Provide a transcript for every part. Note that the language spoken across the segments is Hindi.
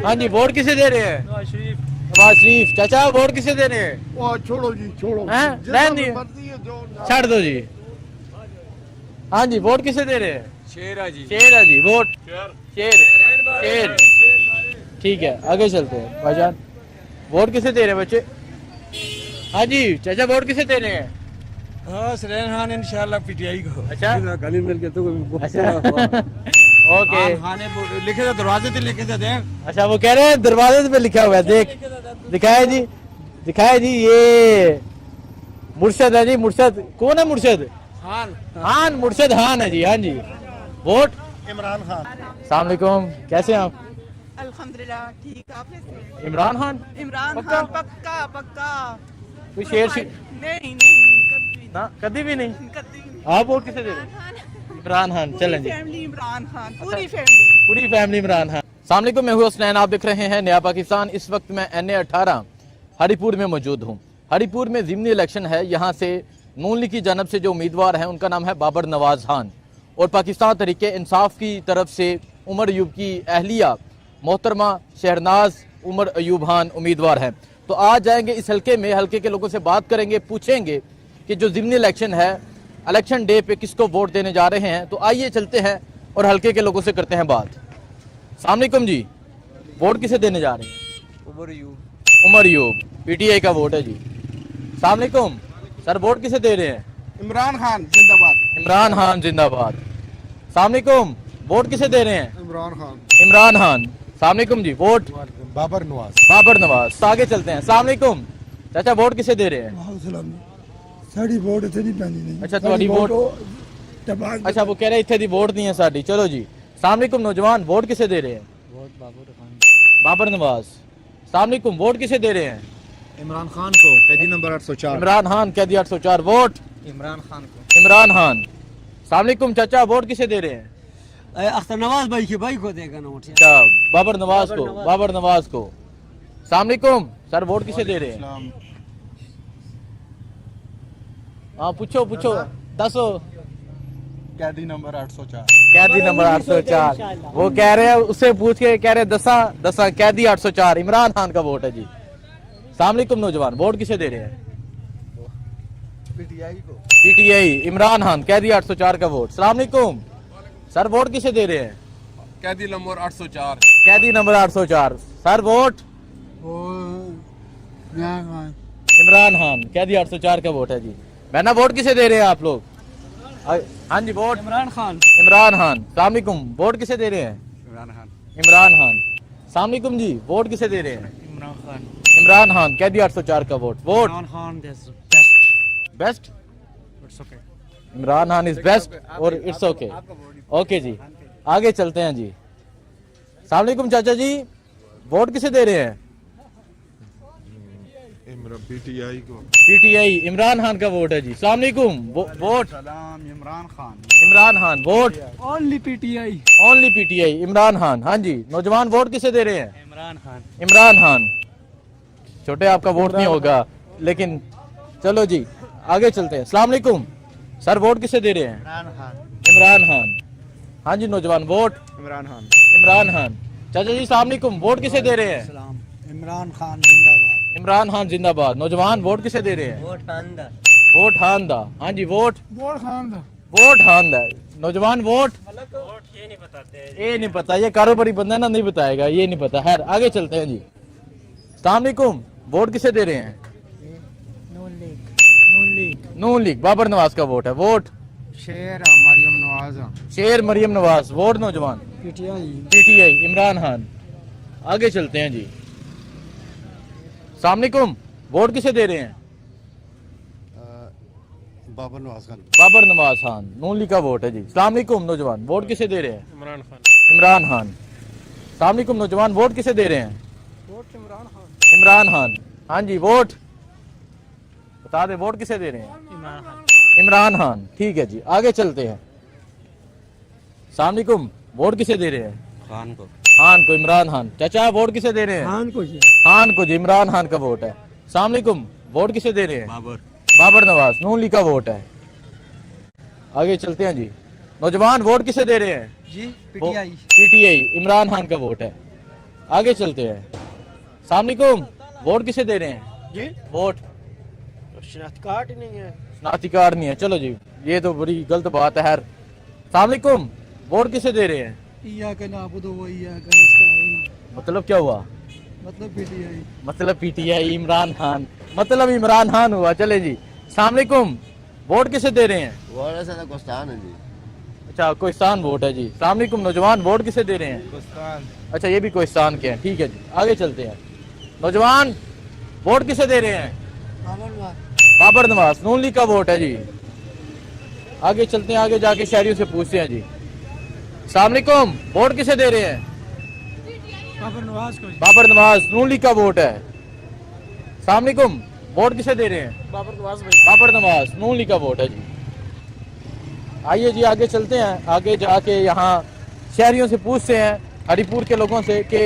हाँ जी, वोट किसे दे रहे हैं? नवाज शरीफ। चाचा वोट किसे दे रहे हैं? छोड़ो जी, छोड़ो। रहने दिए, छाड़ दो जी। हाँ जी, वोट किसे दे रहे हैं? शेरा जी। शेर है जी, वोट शेर। ठीक है, आगे चलते हैं भाईजान। वोट किसे दे रहे हैं बच्चे? हाँ जी चाचा, वोट किसे दे रहे हैं? हाँ, सरेन खान इंशाल्लाह पीटीआई को। अच्छा गली मिल के तो ओके। लिखे थे दरवाजे पे, लिखे थे देख। अच्छा, वो कह रहे हैं दरवाजे पे लिखा हुआ है, देख दिखाए जी, दिखाए जी। ये मुर्शद है जी, मुर्शद कौन है? मुर्शद खान, मुर्शद खान है जी। हाँ जी, वोट इमरान खान। अस्सलाम वालेकुम, कैसे हैं आप? अल्हम्दुलिल्लाह ठीक। आप कैसे? इमरान खान। इमरान पक्का? खान पक्का पक्का। कोई शेर नहीं कभी ना, कभी भी नहीं। नहीं। आप वोट किसे दे रहे हैं? इमरान खान। चलें जी, फैमिली इमरान खान, पूरी पूरी फैमिली इमरान खान। अस्सलाम वालेकुम, मैं हूं हुसनैन, आप देख रहे हैं नया पाकिस्तान। इस वक्त मैं NA 18 हरिपुर में मौजूद हूं। हरिपुर में ज़िमनी इलेक्शन है। यहाँ से नून लीग की जानब से जो उम्मीदवार हैं उनका नाम है बाबर नवाज खान, और पाकिस्तान तरीके इंसाफ की तरफ से उमर अयूब की अहलिया मोहतरमा शहरनाज उमर अयूब खान उम्मीदवार हैं। तो आज जाएंगे इस हल्के में, हल्के के लोगों से बात करेंगे, पूछेंगे कि जो ज़िमनी इलेक्शन है, इलेक्शन डे पे किसको वोट देने जा रहे हैं। तो आइए चलते हैं और हल्के के लोगों से करते हैं बात। अस्सलाम वालेकुम जी, वोट किसे देने जा रहे हैं? उमर अयूब PTI का वोट है जी। अस्सलाम वालेकुम सर, वोट किसे दे रहे हैं? इमरान खान जिंदाबाद। इमरान खान जिंदाबाद। अस्सलाम वालेकुम, वोट किसे दे रहे हैं? इमरान खान। इमरान खान। अस्सलाम वालेकुम जी, वोट बाबर नवाज। बाबर नवाज। तो आगे चलते हैं। अस्सलाम वालेकुम चाचा, वोट किसे दे रहे हैं? साड़ी वोट इतनी पैनी नहीं। अच्छा, तुम्हारी वोट, अच्छा वो कह रहे इतने दी वोट नहीं है साड़ी। चलो जी। अस्सलाम वालेकुम नौजवान, वोट किसे दे रहे हैं? बाबर नवाज। अस्सलाम वालेकुम, वोट किसे दे रहे हैं? इमरान खान को, कैदी नंबर 804। इमरान खान, कैदी 804। वोट इमरान खान को। इमरान खान। अस्सलाम वालेकुम चाचा, वोट किसे दे रहे हैं? अख्तर नवाज भाई के भाई को देगा ना वोट। अच्छा, बाबर नवाज को, बाबर नवाज को। अस्सलाम वालेकुम सर, वोट किसे दे रहे हैं? हाँ पूछो पूछो, दसो। कैदी नंबर 804। कैदी नंबर 804। वो कह रहे हैं, उससे पूछ के कह रहे हैं दसा कैदी 804 इमरान खान का वोट है जी। अस्सलाम वालेकुम नौजवान, वोट किसे दे रहे हैं? पीटीआई को। PTI इमरान खान, कैदी 804 का वोट। अस्सलाम वालेकुम सर, वोट किसे दे रहे हैं? कैदी नंबर 804। कैदी number 804। Sir vote Imran Khan, कैदी 804 का वोट है जी। बहना, वोट किसे दे रहे हैं आप लोग? हाँ जी, वोट इमरान खान। इमरान खान। अस्सलाम वालेकुम, वोट किसे दे रहे हैं? इमरान खान। इमरान खान। अस्सलाम वालेकुम जी, वोट किसे दे रहे हैं? इमरान खान। इमरान खान, कैदी 804 का vote. Vote Imran Khan best. It's okay. Imran Khan is best और इट्स ओके। ओके जी, आगे चलते हैं जी। अस्सलाम वालेकुम चाचा जी, वोट किसे दे रहे हैं? पीटीआई को। PTI इमरान खान का वोट है जी। अस्सलाम वालेकुम, vote Imran Khan. Imran Khan. Vote only PTI. Only PTI Imran Khan. हाँ जी नौजवान, वोट किसे दे रहे हैं? इमरान खान। इमरान खान। छोटे आपका वोट नहीं होगा, लेकिन चलो जी आगे चलते हैं। अस्सलाम वालेकुम सर, वोट किसे दे रहे हैं? इमरान खान। इमरान खान। हाँ जी नौजवान, वोट इमरान खान। इमरान खान। चाचा जी अस्सलाम वालेकुम, वोट किसे दे रहे हैं? इमरान खान जिंदाबाद। इमरान खान जिंदाबाद। नौजवान, वोट किसे दे रहे हैं? वोट खानदा। वोट खानदा। हाँ जी, वोट खान। वोट खानदा। नौजवान, वोट ये नहीं बताते। ये नहीं पता, ये कारोबारी बंदा ना, नहीं बताएगा, ये नहीं पता। खैर आगे चलते हैं जी। अस्सलाम वालेकुम, वोट किसे दे रहे हैं? नून लीग बाबर नवाज का वोट है। वोट शेर मरियम नवाज। शेर मरियम नवाज। वोट नौजवान PTI इमरान खान। आगे चलते हैं जी। अस्सलाम वालेकुम, वोट किसे दे रहे हैं? बाबर नवाज खान। बाबर नवाज खान, नून लीग का वोट है जी। अस्सलाम वालेकुम नौजवान, वोट किसे दे रहे हैं? इमरान खान। इमरान खान। अस्सलाम वालेकुम नौजवान, वोट किसे दे रहे हैं? वोट इमरान खान। इमरान खान। हाँ जी, वोट बता दे, वोट किसे दे रहे हैं? इमरान खान। इमरान खान। ठीक है जी, आगे चलते हैं। अस्सलाम वालेकुम, वोट किसे दे रहे हैं? खान को। खान को, इमरान खान। चाचा वोट किसे दे रहे हैं? खान को जी। खान को जी, इमरान खान का वोट है। अस्सलाम वालेकुम, वोट किसे दे रहे हैं? बाबर। बाबर नवाज, नून लीग का वोट है। आगे चलते हैं जी। नौजवान, वोट किसे दे रहे हैं? जी PTI इमरान खान का वोट है। आगे चलते हैं। सलामुकुम, वोट किसे दे रहे हैं जी वोट? शनाख्त कार्ड ही नहीं है। शनाख्ती कार्ड नहीं है, चलो जी ये तो बड़ी गलत बात है। खैर सलामुकुम, वोट किसे दे रहे हैं? मतलब क्या हुआ? मतलब पीटीआई, इमरान खान, मतलब इमरान खान हुआ। चले जी, सलामुकुम, वोट किसे दे रहे हैं? कोस्तान है जी। अच्छा, कोहिस्तान वोट है जी। सलामुकुम नौजवान, वोट किसे दे रहे हैं? कोस्तान। अच्छा, ये भी कोहिस्तान के हैं, ठीक है जी। आगे चलते हैं। नौजवान, वोट किसे दे रहे हैं? बाबर नवाज, नून लीग का वोट है जी। आगे चलते हैं, आगे जाके शहरियों से पूछते हैं जी। सलामुकुम, वोट किसे दे रहे हैं? बाबर नवाज को। बाबर नवाज, नून लीग का वोट है। सलामुकुम, वोट किसे दे रहे हैं? बाबर नवाज भाई। बाबर नवाज, नून लीग का वोट है जी। आइए जी आगे चलते हैं, आगे जाके यहाँ शहरियों से पूछते हैं, हरिपुर के लोगों से, कि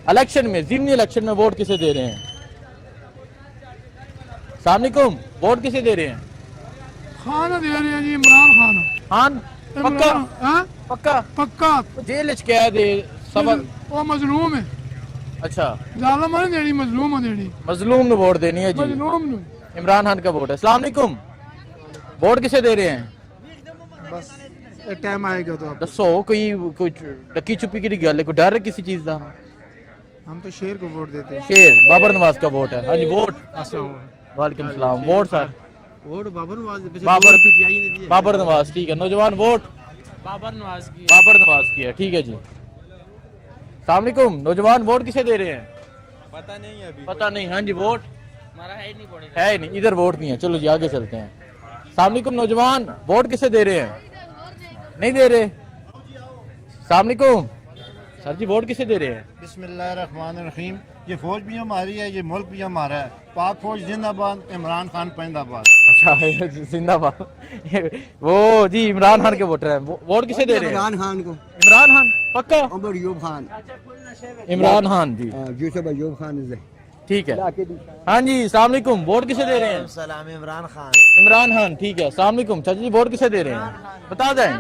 इलेक्शन में, ज़िमनी इलेक्शन में वोट किसे दे रहे हैं? सलामुकुम, वोट किसे दे रहे हैं? खान दे रहे हैं जी, इमरान खान। खान पक्का? हाँ? पक्का? पक्का। जेल च कैद है सबक। वो मजलूम है, अच्छा, जालम नहीं देनी, मजलूम है देनी। मजलूम ने वोट देनी है जी। मजलूम ने। इमरान खान का वोट है। सलामुकुम, वोट किसे दे रहे हैं? बस टाइम आएगा तो आप। दसो, कोई टक्की छुपी की गल है, कोई डर है किसी चीज का? हम तो शेर को वोट देते हैं। शेर, बाबर नवाज का वोट है। हाँ जी, वोट। वालेकुम सलाम, vote sir? Vote Babar Nawaz. Babar PTI ने दी है। बाबर नवाज, ठीक है। नौजवान, वोट बाबर नवाज की। बाबर नवाज की है, ठीक है जी। सलामुकुम, नौजवान, वोट किसे दे रहे हैं? पता नहीं है अभी। पता नहीं, हाँ जी, वोट हमारा है नहीं पड़े। है ही नहीं, इधर वोट नहीं है। चलो जी आगे चलते हैं। सलामुकुम नौजवान, वोट किसे दे रहे हैं? नहीं दे रहे। सलामुकुम सर जी, वोट किसे दे रहे हैं? बिस्मिल्लाहिर्रहमानिर्रहीम। ये फौज भी हमारी है, ये मुल्क भी हमारा है। पाक फौज जिंदाबाद, इमरान खान पैंदाबाद। अच्छा, जिंदाबाद। वो जी इमरान खान के वोटर हैं। वोट किसे दे रहे हैं? इमरान खान को। इमरान खान पक्का? उमर यूब खान। इमरान खान जी, यूसुफ अयूब खान। ठीक है। हाँ जी, सलामुकुम, वोट किसे दे रहे हैं? सलाम इमरान खान। इमरान खान, ठीक है। सलामुकुम चाचा जी, वोट किसे दे रहे हैं? बता दें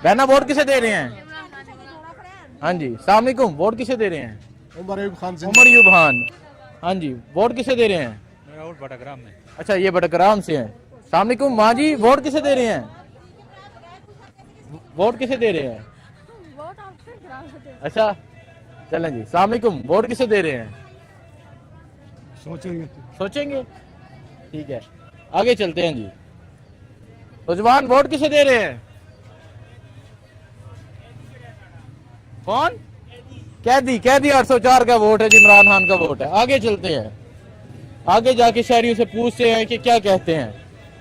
बहना, वोट किसे दे रहे हैं? हाँ जी, सलामुकुम, वोट किसे दे रहे हैं? उमर अयूब खान। उमर यूब खान, हाँ जी, वोट किसे दे रहे हैं? मेरा वोट बटाग्राम में। अच्छा, ये बटग्राम से है। सलामुकुम माँ जी, वोट किसे दे रहे हैं? वोट किसे दे रहे हैं? अच्छा, चलें जी। सलामुकुम, वोट किसे दे रहे हैं? सोचेंगे, ठीक है। आगे चलते हैं जी। नौजवान, वोट किसे दे रहे हैं? कौन? कैदी 804 का वोट है जी, इमरान खान का वोट है। आगे चलते हैं, आगे जाके शहरियों से पूछते हैं कि क्या कहते हैं।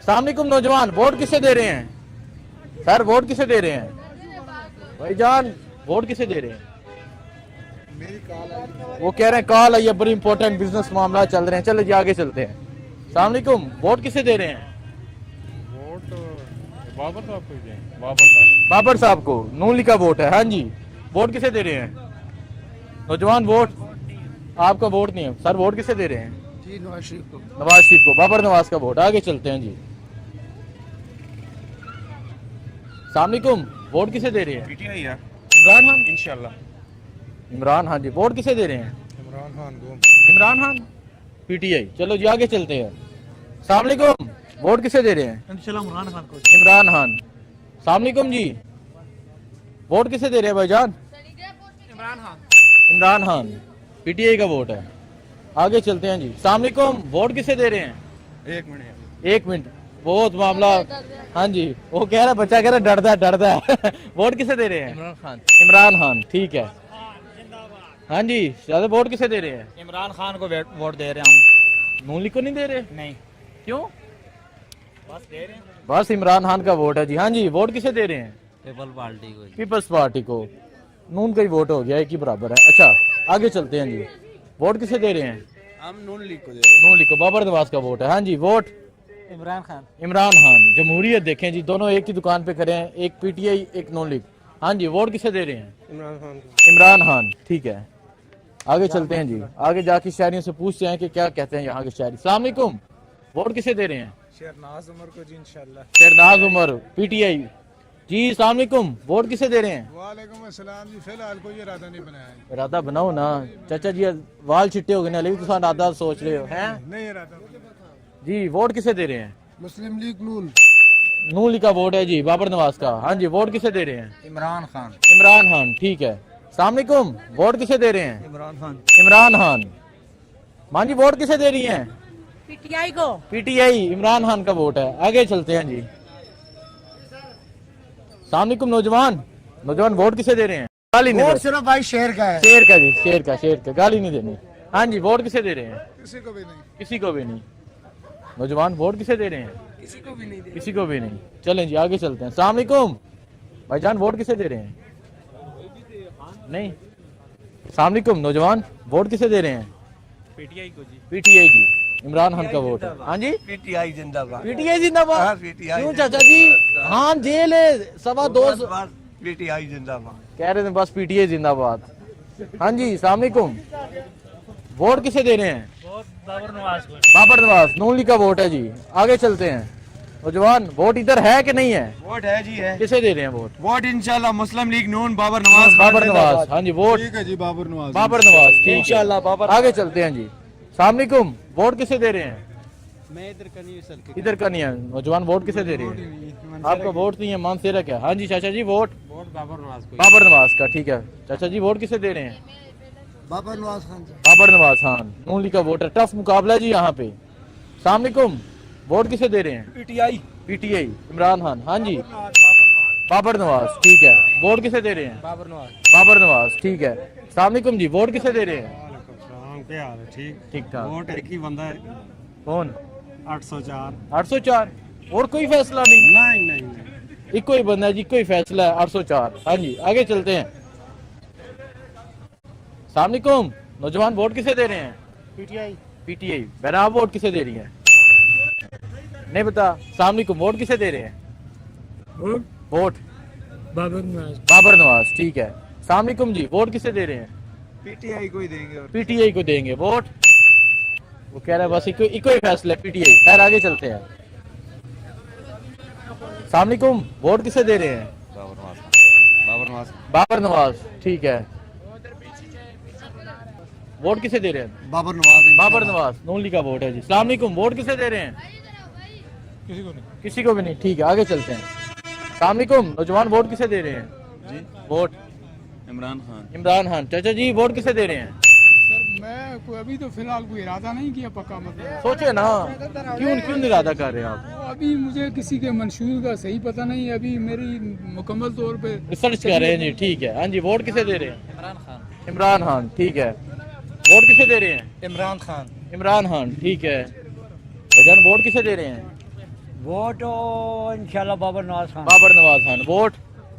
सलामुकुम नौजवान, वोट किसे दे रहे हैं? सर, वोट किसे दे रहे हैं? भाईजान, वोट किसे दे रहे हैं? वो कह रहे हैं कॉल आई है, बड़ी इंपॉर्टेंट बिजनेस मामला चल रहे हैं। चलो जी आगे चलते हैं। सलामुकुम, वोट किसे दे रहे हैं? वोट बाबर साहब को दें। बाबर साहब। बाबर साहब को, नून लीग का वोट है। हाँ जी, वोट किसे दे रहे हैं? नौजवान, वोट आपका वोट नहीं है सर, वोट किसे दे रहे हैं? जी नवाज शरीफ को। नवाज शरीफ को, बाबर नवाज का वोट। आगे चलते हैं जी। सलामुकुम, वोट किसे दे रहे हैं? पीटीआई है इमरान खान। इंशाल्लाह। इमरान खान जी, वोट किसे दे रहे हैं? इमरान खान को। इमरान खान, पीटीआई। चलो जी आगे चलते हैं। सलामुकुम, वोट किसे दे रहे हैं? इंशाल्लाह इमरान खान को। इमरान खान। सलामुकुम जी, वोट किसे दे रहे हैं भाईजान? इमरान खान। इमरान खान, पीटीआई का वोट है। आगे चलते हैं जी। सलामुकुम, वोट किसे दे रहे हैं? 1 मिनट। 1 मिनट, बहुत मामला। हाँ जी, वो कह रहा, बच्चा कह रहा डरता है। वोट किसे दे रहे हैं? इमरान खान। इमरान खान, ठीक है। हाँ जी, ज्यादा वोट किसे दे रहे हैं? इमरान खान को वोट दे रहे हैं हम। नून लीग को नहीं दे रहे? नहीं, क्यों? बस दे रहे हैं बस इमरान खान का वोट है जी। हाँ जी, वोट किसे दे रहे हैं? पीपल पार्टी को। पीपल्स पार्टी को। नून का ही वोट हो गया, एक ही बराबर है। अच्छा, आगे चलते हैं जी। वोट किसे दे रहे हैं? हम नून लीग को दे रहे हैं। नून लीग को, बाबर नवाज का वोट है। हाँ जी, वोट इमरान खान। इमरान खान। जमहूरियत देखें जी, दोनों एक ही दुकान पे खड़े हैं, एक पीटीआई एक नून लीग। हाँ जी, वोट किसे दे रहे हैं? इमरान खान को। इमरान खान, ठीक है। आगे चलते हैं जी, आगे जाके शहरियों से पूछते हैं कि क्या कहते हैं यहाँ के शहरी। सलामुकुम, वोट किसे दे रहे हैं? शहरनाज उमर को जी इंशाल्लाह। शहरनाज उमर, पीटीआई जी अस्सलाम वालेकुम, वोट किसे दे रहे हैं? वालेकुम अस्सलाम जी, फिलहाल कोई इरादा नहीं बनाया है। इरादा बनाओ ना चाचा जी, वाल चिट्टे हो गए ना, लेकिन तुम इरादा सोच रहे हो हैं नहीं इरादा। जी। वोट किसे दे रहे हैं? मुस्लिम लीग नून। नून लीग का वोट है जी, बाबर नवाज का। हाँ जी, वोट किसे दे रहे हैं? इमरान खान। इमरान खान, ठीक है। अस्सलाम वालेकुम, वोट किसे दे रहे हैं? इमरान खान। इमरान खान। मां जी वोट किसे दे रही हैं? पीटीआई को। पीटीआई, इमरान खान का वोट है। आगे चलते हैं जी। अस्सलाम वालेकुम नौजवान, नौजवान वोट किसे दे रहे हैं? गाली नहीं वोट दे, सिर्फ भाई शेर का है, शेर का जी, शेर का, शेर का, गाली नहीं देनी। हाँ जी, वोट किसे दे रहे हैं? किसी को भी नहीं। किसी को भी नहीं। नौजवान वोट किसे दे रहे हैं? किसी को भी नहीं। किसी को भी नहीं। चलें जी आगे चलते हैं। अस्सलाम वालेकुम भाईजान, वोट किसे दे रहे हैं? नहीं। अस्सलाम वालेकुम नौजवान, वोट किसे दे रहे हैं? पीटीआई को जी। पीटीआई जी, इमरान खान का वोट है। हाँ जी, पीटीआई जिंदाबाद। पीटीआई जिंदाबाद। पीटीआई क्यों चाचा जी? हाँ जेल है, 2.25 पीटीआई जिंदाबाद। कह रहे थे बस पीटीआई जिंदाबाद। हाँ जी अस्सलाम वालेकुम, वोट किसे दे रहे हैं? बाबर नवाज को। बाबर नवाज, नून लीग का वोट है जी। आगे चलते हैं। नौजवान वोट इधर है कि नहीं है? वोट है जी, है। किसे दे रहे हैं वोट? वोट इंशाल्लाह मुस्लिम लीग नून बाबर नवाज। बाबर नवाज। हाँ जी, वोट ठीक है जी, बाबर नवाज। बाबर नवाज, ठीक है। इंशाल्लाह बाबर। आगे चलते हैं जी। अस्सलाम वालेकुम, वोट किसे दे रहे हैं? मैं इधर का नहीं सर। इधर का नहीं है। नौजवान वोट किसे दे रहे हैं? आपका वोट नहीं है, मान से रखा है। हाँ जी चाचा जी, वोट वोट बाबर नवाज को। बाबर नवाज का, ठीक है। चाचा जी वोट किसे दे रहे हैं? बाबर नवाज खान। बाबर नवाज खान, नून लीग का वोट है। टफ मुकाबला है जी यहाँ पे। अस्सलाम वालेकुम, वोट किसे दे रहे हैं? पीटीआई। पीटीआई, इमरान खान। हाँ जी, बाबर नवाज, ठीक है। वोट किसे दे रहे हैं? बाबर नवाज। बाबर नवाज, ठीक है। अस्सलाम वालेकुम जी, वोट किसे दे रहे हैं? क्या हाल है? ठीक ठीक ठाक। वोट एक ही बंदा है। कौन? 804। 804। और कोई फैसला नहीं? नहीं नहीं। इको ही बंदा है जी, कोई फैसला है 804। हाँ जी आगे चलते हैं। अस्सलाम वालेकुम नौजवान, वोट किसे दे रहे हैं? पीटीआई। पीटीआई। बहरा आप वोट किसे दे रही हैं? नहीं बता। अस्सलाम वालेकुम, वोट किसे दे रहे हैं? वोट बाबर नवाज। बाबर नवाज, ठीक है। अस्सलाम वालेकुम जी, वोट किसे दे रहे हैं? पीटीआई को ही देंगे। और पीटीआई को देंगे वोट। वो कह रहा है बस इको ही फैसला है, पीटीआई। खैर आगे चलते हैं। अस्सलाम वालेकुम, वोट किसे दे रहे हैं? बाबर नवाज। बाबर नवाज, ठीक है। वोट किसे दे रहे हैं? बाबर नवाज। बाबर नवाज, नून लीग का वोट है जी। अस्सलाम वालेकुम, वोट किसे दे रहे हैं? किसी को नहीं। किसी को भी नहीं, ठीक है। आगे चलते हैं। अस्सलाम वालेकुम नौजवान, वोट किसे दे रहे हैं? जी। वोट इमरान खान। इमरान खान। चाचा जी वोट किसे दे रहे हैं? सर मैं कोई अभी तो फिलहाल कोई इरादा नहीं किया पक्का, मतलब सोचे ना, क्यों क्यों इरादा कर रहे हैं आप? अभी मुझे किसी के मंशूर का सही पता नहीं है। अभी मेरी मुकम्मल तौर पे रिसर्च कर रहे हैं जी, ठीक है। हाँ जी, वोट किसे दे रहे हैं? इमरान खान। इमरान खान, ठीक है। वोट किसे दे रहे हैं? इमरान खान। इमरान खान, ठीक है। भजन वोट किसे दे रहे हैं? वोट इंशाल्लाह बाबर नवाज खान। बाबर नवाज खान। वोट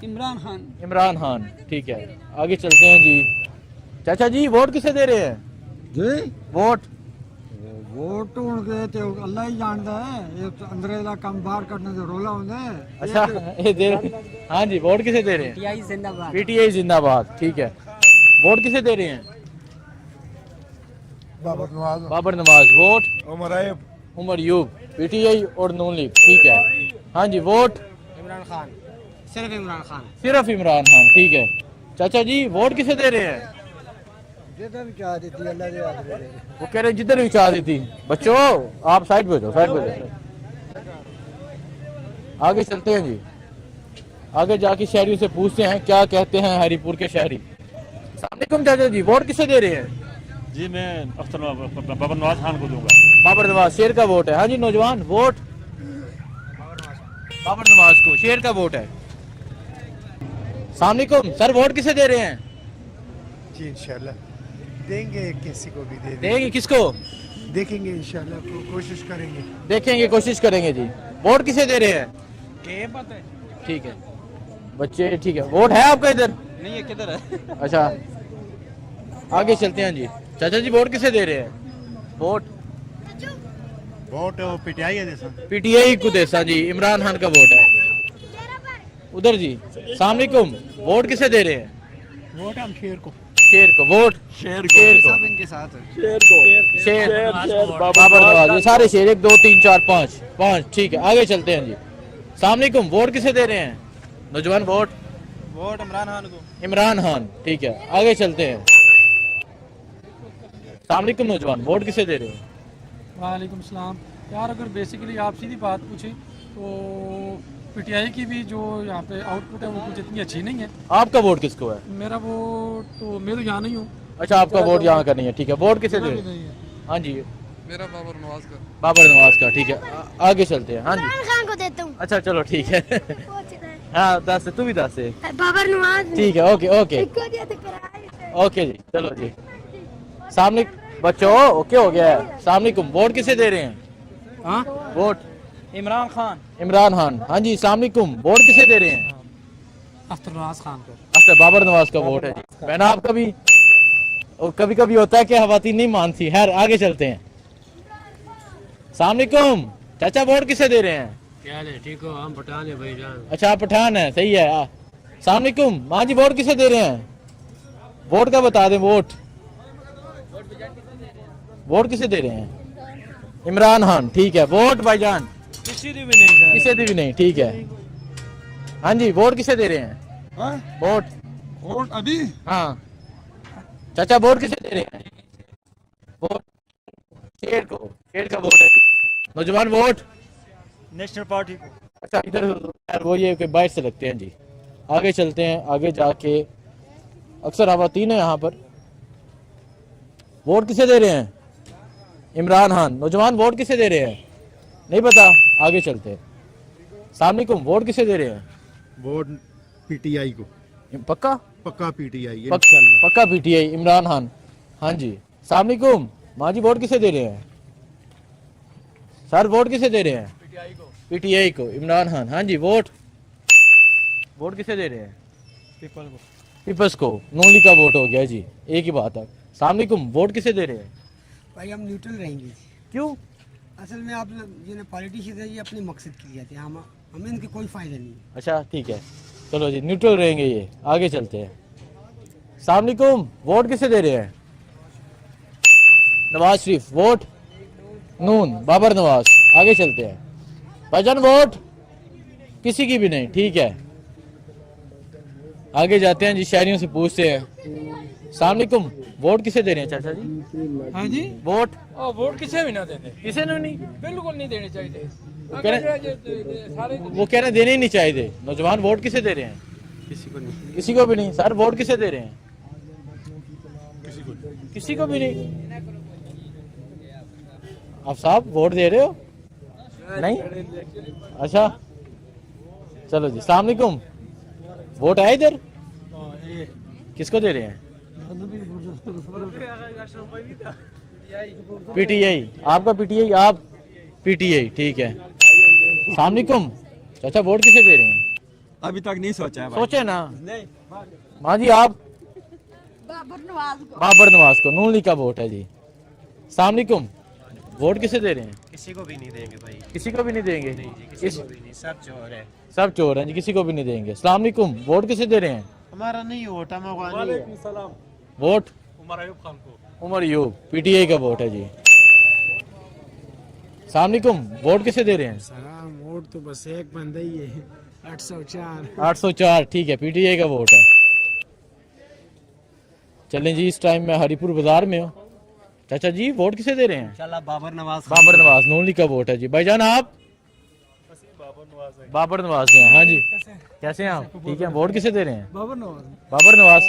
इमरान खान। इमरान खान, ठीक है। आगे चलते हैं जी। चाचा जी वोट किसे दे रहे हैं? जी वोट वोट उनके ते अल्लाह ही जानता है। ये तो अंदर दा काम बाहर करने से रोला होंदा है। अच्छा ये दे हाँ जी, वोट किसे दे रहे हैं? पीटीआई जिंदाबाद। पीटीआई जिंदाबाद, ठीक है। वोट किसे दे रहे हैं? बाबर नवाज। बाबर नवाज। वोट उमर आयब। उमर यूब, पीटीआई और नून लीग, ठीक है। हाँ जी, वोट इमरान खान। सिर्फ इमरान खान। सिर्फ इमरान खान, ठीक है। चाचा जी वोट किसे दे रहे हैं? जिधर भी चाह देती अल्लाह दे हाथ में। वो कह रहे हैं जिधर भी चाह देती। बच्चों आप साइड पे जाओ, साइड पे जाओ। आगे चलते हैं जी। आगे जाके शहरियों से पूछते हैं क्या कहते हैं हरिपुर के शहरी। सामने चाचा जी वोट किसे दे रहे हैं? जी मैं बाबर नवाज खान को दूंगा। बाबर नवाज, शेर का वोट है। हाँ जी नौजवान, वोट बाबर नवाज को, शेर का वोट है। सामने सर, वोट किसे दे रहे हैं? जी इंशाल्लाह देंगे, किसी को भी दे देंगे किसको? देखेंगे इंशाल्लाह, कोशिश करेंगे। देखेंगे, कोशिश करेंगे जी। वोट किसे दे रहे हैं? के पता है? ठीक है बच्चे, ठीक है। वोट है आपका इधर? नहीं है, किधर है? अच्छा आगे चलते हैं जी। चाचा जी वोट किसे दे रहे हैं? वोट वोट पीटीआई है जैसा। पीटीआई को देसा जी, इमरान खान का वोट है। उधर जी सामने वोट किसे दे रहे हैं? वोट हम शेर को। शेर को। वोट शेर को। इनके साथ है। शेर बाबर नवाज, ये सारे शेर। 1 2 3 4 5 5, ठीक है। आगे चलते हैं जी। सामने वोट किसे दे रहे हैं? नौजवान वोट वोट इमरान खान को। इमरान खान, ठीक है, आगे चलते हैं। सामने नौजवान वोट किसे दे रहे हो? वालेकुम सलाम। यार अगर बेसिकली आप सीधी बात पूछें तो पीटीआई की भी जो यहाँ पे आउटपुट है वो कुछ इतनी अच्छी नहीं है। आपका वोट किसको है? मेरा वोट तो मैं तो यहाँ नहीं हूँ। अच्छा, आपका वोट यहाँ का नहीं है, ठीक है। वोट किसे दे मेरा रहे भी हो? नहीं है। हाँ जी, मेरा बाबर नवाज का। बाबर नवाज का, ठीक है, आगे चलते हैं। हाँ जी, खान को देता हूँ। अच्छा चलो ठीक है। हाँ दस, तू भी दस, बाबर नवाज। ठीक है, ओके ओके ओके जी, चलो जी। सामने बच्चों ओके हो गया है। सामने वोट किसे दे रहे हैं? हाँ, वोट इमरान खान। इमरान खान, हाँ जी। सामने वोट किसे दे रहे हैं? अख्तर नवाज खान को। अच्छा, बाबर नवाज का वोट है जी। बहना आपका भी, और कभी कभी होता है कि खवातीन नहीं मानती। खैर आगे चलते हैं। सामने चाचा वोट किसे दे रहे हैं? क्या है, ठीक हो? हम पठान है भाईजान। अच्छा, आप पठान है, सही है। सामने माँ जी वोट किसे दे रहे हैं? वोट का बता दें। वोट किसे दे रहे हैं? इमरान खान, ठीक है। वोट भाईजान किसी भी नहीं सर। किसे भी नहीं, ठीक है। हाँ जी, वोट किसे दे रहे हैं? वोट अभी हाँ चाचा, वोट किसे दे रहे हैं? वोट शेर को, शेर का वोट है। नौजवान वोट नेशनल पार्टी को। अच्छा, इधर यार वो ये बाहर से लगते हैं जी। आगे चलते हैं। आगे जाके अक्सर खवातीन है यहाँ पर। वोट किसे दे रहे हैं? इमरान खान। नौजवान वोट किसे दे रहे हैं? नहीं पता, आगे चलते हैं। सामने वोट किसे दे रहे हैं? वोट पीटीआई को, पक्का पक्का पीटीआई पक्का पीटीआई, इमरान खान। हाँ जी। सामने माँ जी वोट किसे दे रहे हैं? सर वोट किसे दे रहे हैं? पीटीआई को, इमरान खान। हाँ जी। वोट किसे दे रहे हैं? पीपल्स को। नून लीग का वोट हो गया जी, एक ही बात है। सामने वोट किसे दे रहे हैं? भाई हम न्यूट्रल रहेंगे। क्यों? असल में आप जो पॉलिटिशियन है ये अपने मकसद के लिए आते हैं, हमें इनके कोई फायदा नहीं। अच्छा ठीक है, चलो जी, न्यूट्रल रहेंगे ये। आगे चलते हैं। सामने वोट किसे दे रहे हैं? नवाज शरीफ। वोट नून, बाबर नवाज। आगे चलते हैं। भाईजान वोट किसी की भी नहीं, ठीक है। आगे जाते हैं जी, शहरियों से पूछते हैं। सामने वोट किसे दे रहे हैं चाचा जी? हाँ जी। वोट वोट किसे भी ना देने, किसे ने नहीं, बिल्कुल नहीं देने चाहिए। सारे वो कह रहे हैं देने ही नहीं चाहिए। नौजवान वोट किसे दे रहे हैं? किसी को भी नहीं। सर वोट किसे दे रहे हैं? किसी को भी नहीं। आप साहब वोट दे रहे हो? नहीं, अच्छा चलो जी। सामने वोट है इधर? किसको दे रहे हैं? पीटीआई। आपका पीटीआई, आप पीटीआई, ठीक है। सामने चाचा वोट किसे दे रहे हैं? अभी तक नहीं सोचा है। सोचे ना। माँ जी आप? बाबर नवाज को। नून लीग का वोट है जी। सामने वोट किसे दे रहे हैं? किसी को भी नहीं देंगे भाई। किसी को भी नहीं देंगे? किसी को भी नहीं, सब चोर है। सब चोर हैं जी, किसी को भी नहीं देंगे। अस्सलाम वालेकुम। वोट किसे दे रहे हैं? हमारा नहीं वोट, हम वोट उमर अयूब खान को। उमर अयूब, पीटीआई का वोट है जी। सामने वोट किसे दे रहे हैं? वोट तो बस एक बंदा ही है, 804। 804, ठीक है, पीटीआई का वोट है। चलें जी, इस टाइम मैं हरिपुर बाजार में हूँ। चाचा जी वोट किसे दे रहे हैं? इंशाल्लाह बाबर नवाज। बाबर नवाज। नून लीग का वोट है जी। भाईजान आप? बाबर नवाज से हैं। हाँ जी, कैसे हैं आप? ठीक है। वोट किसे दे रहे हैं? बाबर नवाज। बाबर नवाज।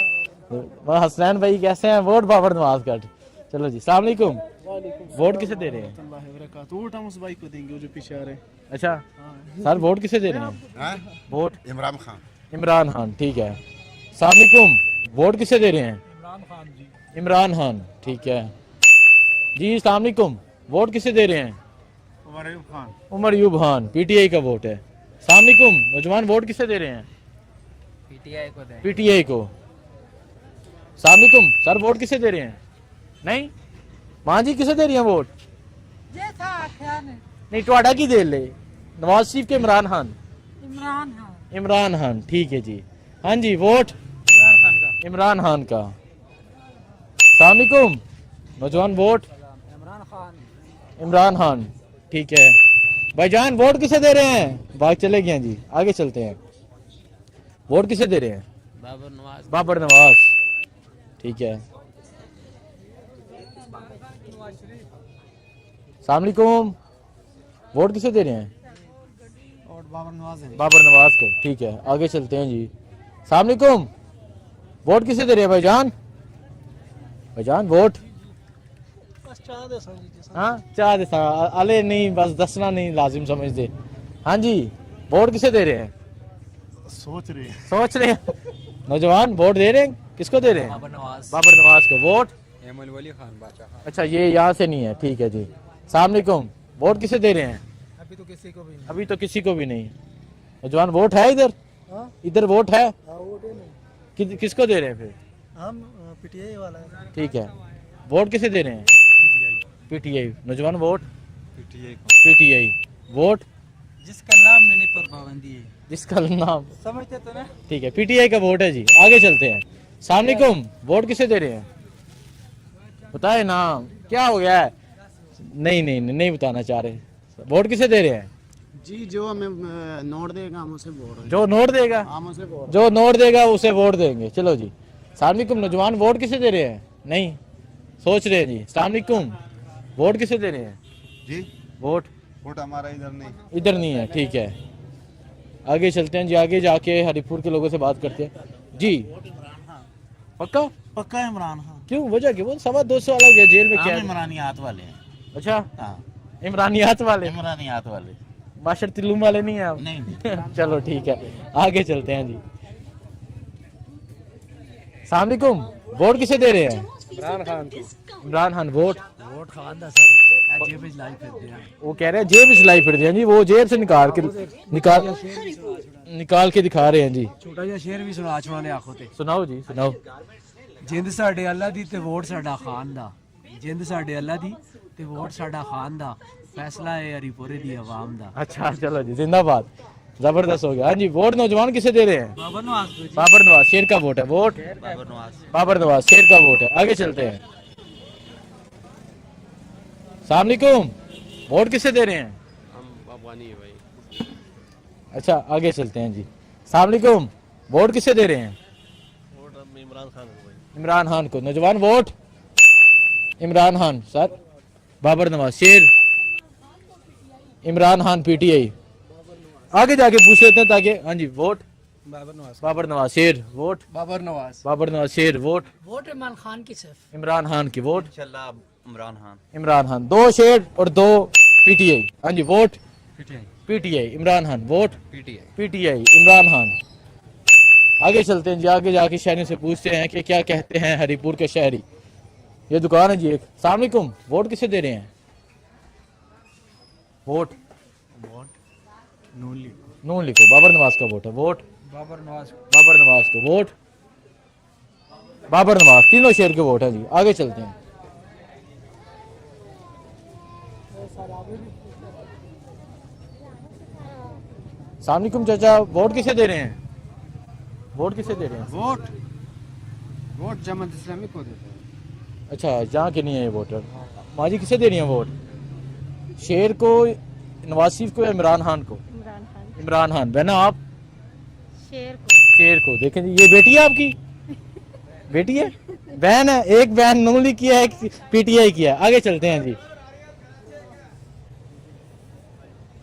हसनैन भाई कैसे हैं? वोट बाबर नवाज का। चलो जी। सलाम अलैकुम। वोट किसे दे रहे हैं? वोट हम उस भाई को देंगे जो पीछे आ रहे हैं। अच्छा सर, वोट किसे दे रहे हैं? वोट इमरान खान। इमरान खान, ठीक है। सलाम अलैकुम। वोट किसे दे रहे हैं? इमरान खान जी। इमरान खान, ठीक है जी। सलाम अलैकुम। वोट किसे दे रहे हैं? उमर अयूब खान। उमर अयूब खान, पीटीआई का वोट है। सलाम अलैकुम। नौजवान वोट किसे दे रहे हैं? पीटीआई को देंगे। पीटीआई को। सलाम अलैकुम। सर वोट किसे दे रहे हैं? नहीं, माँ जी किसे दे रही हैं वोट? नहीं, टोड़ा की दे ले। नवाज शरीफ के इमरान खान? इमरान खान, ठीक है जी। हाँ जी। वोट इमरान खान का। इमरान खान का। सलाम अलैकुम। नौजवान वोट इमरान खान। इमरान खान, ठीक है। भाईजान वोट किसे दे रहे हैं? भाग चले गए जी। आगे चलते हैं। वोट किसे दे रहे हैं? बाबर नवाज। बाबर नवाज, ठीक है। अस्सलाम वालेकुम, वोट किसे दे रहे हैं? और बाबर नवाज है। बाबर नवाज को, ठीक है। आगे चलते हैं जी। अस्सलाम वालेकुम, वोट किसे दे रहे हैं भाईजान? भाईजान वोट हाँ चाह दे अले नहीं, बस दसना नहीं लाजिम समझते। हाँ जी, वोट किसे दे रहे हैं? सोच रहे हैं। सोच रहे हैं नौजवान, वोट दे रहे हैं, किसको दे रहे हैं? बाबर नवाज। बाबर नवाज को। वोट एमल वली खान बादशाह। अच्छा, ये यहाँ से नहीं है, ठीक है जी। अस्सलाम वालेकुम, वोट किसे दे रहे हैं? अभी तो किसी को भी नहीं। अभी तो किसी को भी नहीं। नौजवान वोट है इधर? इधर वोट है? किसको दे रहे हैं फिर? हम पीटीआई वाला है। ठीक है, वोट किसे दे रहे हैं? पीटीआई। नौजवान वोट पीटीआई को। पीटीआई। वोट जिसका नाम लेने पर पाबंदी है। जिसका नाम, समझते तो ना। ठीक है, पीटीआई का वोट है जी। आगे चलते हैं। अस्सलाम वालेकुम, वोट किसे दे रहे हैं? बताए ना, क्या हो गया है? नहीं बताना चाह रहे। वोट किसे दे रहे हैं? जी जो हमें नोट देगा हम उसे वोट। जो नोट देगा, हम उसे वोट। जो नोट देगा उसे वोट देंगे। चलो जी। अस्सलाम वालेकुम, नौजवान वोट किसे दे रहे हैं? नहीं, सोच रहे हैं जी। अस्सलाम वालेकुम, वोट किसे दे रहे हैं? जी वोट वोट हमारा इधर नहीं। इधर नहीं है, ठीक है। आगे चलते हैं जी। आगे जाके हरिपुर के लोगों से बात करते हैं जी। पक्का? पक्का इमरान खान। क्यों, वजह क्या? वो 225 वाला गया जेल में, क्या है? इमरानियात वाले हैं। अच्छा, हाँ, इमरानियात वाले, इमरानियात वाले। माशर तिल्लुम वाले नहीं है आप? नहीं। चलो ठीक है, आगे चलते हैं जी। अस्सलाम वालेकुम, वोट किसे दे रहे हैं? इमरान खान को। इमरान खान। वोट वोट खान दा सर। जेब में लाई फिरते हैं। वो कह रहे हैं जेब सिलाई फिर दिया जी, वो जेब से निकाल के दिखा रहे हैं जी। छोटा जिहा शेर भी सुना छुड़ाने आखो ते। सुनाओ जी, सुनाओ। जिंद साडे अल्लाह दी ते वोट साडा खान दा। जिंद साडे अल्लाह दी ते वोट साडा खान दा। फैसला है हरिपुरे दी आवाम दा। अच्छा चलो जी, जिंदाबाद, जबरदस्त हो गया। हाँ जी, वोट नौजवान किसे दे रहे हैं? बाबर नवाज। बाबर नवाज, शेर का वोट है। वोट बाबर नवाज। बाबर नवाज, शेर का वोट है। आगे चलते हैं। अस्सलाम वालेकुम, वोट किसे दे रहे हैं? हम अफगानी है भाई। अच्छा, आगे चलते हैं जी। अस्सलाम वालेकुम, वोट किसे दे रहे हैं? वोट हम इमरान खान को भाई। इमरान खान को। नौजवान वोट इमरान खान सर। बाबर नवाज, शेर इमरान खान, पीटीआई। आगे जाके पूछ लेते हैं ताकि। हाँ जी, वोट बाबर नवाज। बाबर नवाज, शेर। वोट बाबर नवाज। बाबर नवाज, शेर। वोट वोट इमरान खान की सिर्फ। इमरान खान की। वोट इंशाल्लाह इमरान खान। इमरान खान। 2 शेर और 2 पीटीआई। हाँ जी, vote PTI. PTI Imran Khan. Vote PTI. PTI Imran Khan. आगे चलते हैं जी। आगे जाके शहरियों से पूछते हैं कि क्या कहते हैं हरिपुर के शहरी। ये दुकान है जी एक। अस्सलाम वालेकुम, वोट किसे दे रहे हैं? वोट नून लिखो। बाबर नवाज का वोट है। वोट बाबर नवाज। बाबर नवाज को। वोट बाबर नवाज। तीनों शेर के वोट है जी। आगे चलते हैं। अस्सलाम वालेकुम चाचा, वोट किसे दे रहे हैं? वोट किसे दे रहे हैं? वोट जमात इस्लामी को देते हैं। अच्छा, जहाँ के नहीं है ये वोटर। माजी किसे दे रही हैं वोट? शेर को, नवाज शरीफ को या इमरान खान को? इमरान खान। बहना आप? शेर को। देखें जी, ये बेटी है आपकी? बेटी है? बहन है? एक बहन नून लीग की है, एक पीटीआई की है। आगे चलते हैं जी।